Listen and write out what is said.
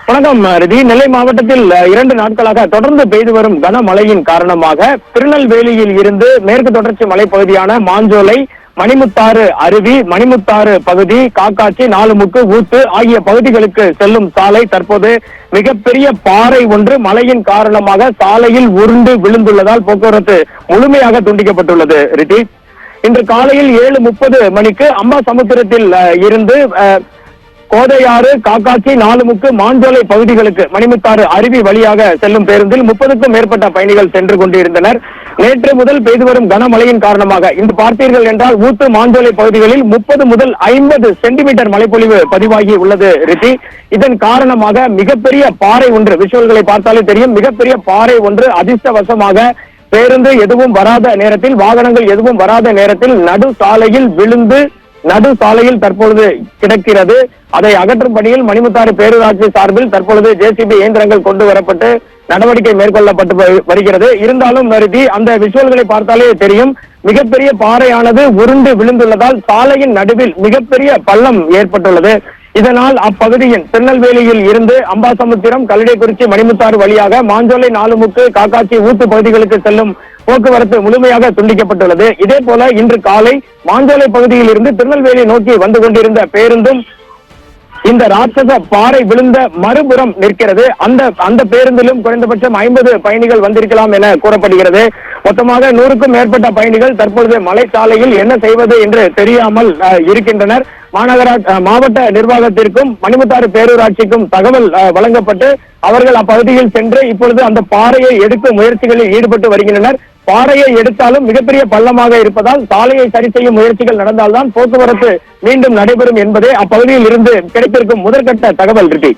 வணக்கம் ரிதி. நெல்லை மாவட்டத்தில் 2 நாட்களாக தொடர்ந்து பெய்து வரும் கனமழையின் காரணமாக திருநெல்வேலியில் இருந்து மேற்கு தொடர்ச்சி மலைப்பகுதியான மாஞ்சோலை, மணிமுத்தாறு அருவி, மணிமுத்தாறு பகுதி, காக்காட்சி, நாலுமுக்கு, ஊத்து ஆகிய பகுதிகளுக்கு செல்லும் சாலை தற்போது மிகப்பெரிய பாறை ஒன்று மழையின் காரணமாக சாலையில் உருண்டு விழுந்துள்ளதால் போக்குவரத்து முழுமையாக துண்டிக்கப்பட்டுள்ளது. ரிதி, இன்று காலையில் 7:30 மணிக்கு அம்பாசமுத்திரத்தில் இருந்து கோதையாறு, காக்காட்சி, நாலுமுக்கு, மாஞ்சோலை பகுதிகளுக்கு மணிமுத்தாறு அருவி வழியாக செல்லும் பேருந்தில் 30க்கும் மேற்பட்ட பயணிகள் சென்று கொண்டிருந்தனர். நேற்று முதல் பெய்து வரும் கனமழையின் காரணமாக இன்று பார்த்தீர்கள் என்றால் ஊத்து, மாஞ்சோலை பகுதிகளில் 30 முதல் 50 சென்டிமீட்டர் மழைப்பொழிவு பதிவாகி உள்ளது. ரித்தி, இதன் காரணமாக மிகப்பெரிய பாறை ஒன்று, விஷுவல்களை பார்த்தாலே தெரியும், மிகப்பெரிய பாறை ஒன்று அதிர்ஷ்டவசமாக பேருந்து எதுவும் வராத நேரத்தில், வாகனங்கள் எதுவும் வராத நேரத்தில் நடு சாலையில் விழுந்து நடு சாலையில் தற்பொழுது கிடக்கிறது. அதை அகற்றும் பணியில் மணிமுத்தாறு பேரூராட்சி சார்பில் தற்பொழுது JCB இயந்திரங்கள் கொண்டு வரப்பட்டு நடவடிக்கை மேற்கொள்ளப்பட்டு வருகிறது. இருந்தாலும் வருதி, அந்த விஷுவல்களை பார்த்தாலே தெரியும், மிகப்பெரிய பாறையானது உருண்டு விழுந்துள்ளதால் சாலையின் நடுவில் மிகப்பெரிய பள்ளம் ஏற்பட்டுள்ளது. இதனால் அப்பகுதியின் திருநெல்வேலியில் இருந்து அம்பாசமுத்திரம், கல்லடைக்குறிச்சி, மணிமுத்தாறு வழியாக மாஞ்சோலை, நாலுமுக்கு, காக்காட்சி, ஊத்து பகுதிகளுக்கு செல்லும் போக்குவரத்து முழுமையாக துண்டிக்கப்பட்டுள்ளது. இதே போல இன்று காலை மாஞ்சோலை பகுதியில் இருந்து திருநெல்வேலி நோக்கி வந்து கொண்டிருந்த பேருந்தும் இந்த ராட்சச பாறை விழுந்த மறுபுறம் நிற்கிறது. அந்த பேருந்திலும் குறைந்தபட்சம் 50 பயணிகள் வந்திருக்கலாம் என கூறப்படுகிறது. மொத்தமாக 100க்கும் மேற்பட்ட பயணிகள் தற்பொழுது மலை சாலையில் என்ன செய்வது என்று தெரியாமல் இருக்கின்றனர். மாவட்ட நிர்வாகத்திற்கும் மணிமுத்தாறு பேரூராட்சிக்கும் தகவல் வழங்கப்பட்டு அவர்கள் அப்பகுதியில் சென்று இப்பொழுது அந்த பாறையை எடுக்கும் முயற்சிகளில் ஈடுபட்டு வருகின்றனர். பாறையை எடுத்தாலும் மிகப்பெரிய பள்ளமாக இருப்பதால் சாலையை சரி செய்யும் முயற்சிகள் நடந்தால்தான் போக்குவரத்து மீண்டும் நடைபெறும் என்பதே அப்பகுதியில் இருந்து கிடைத்திருக்கும் முதற்கட்ட தகவல். இருக்கு.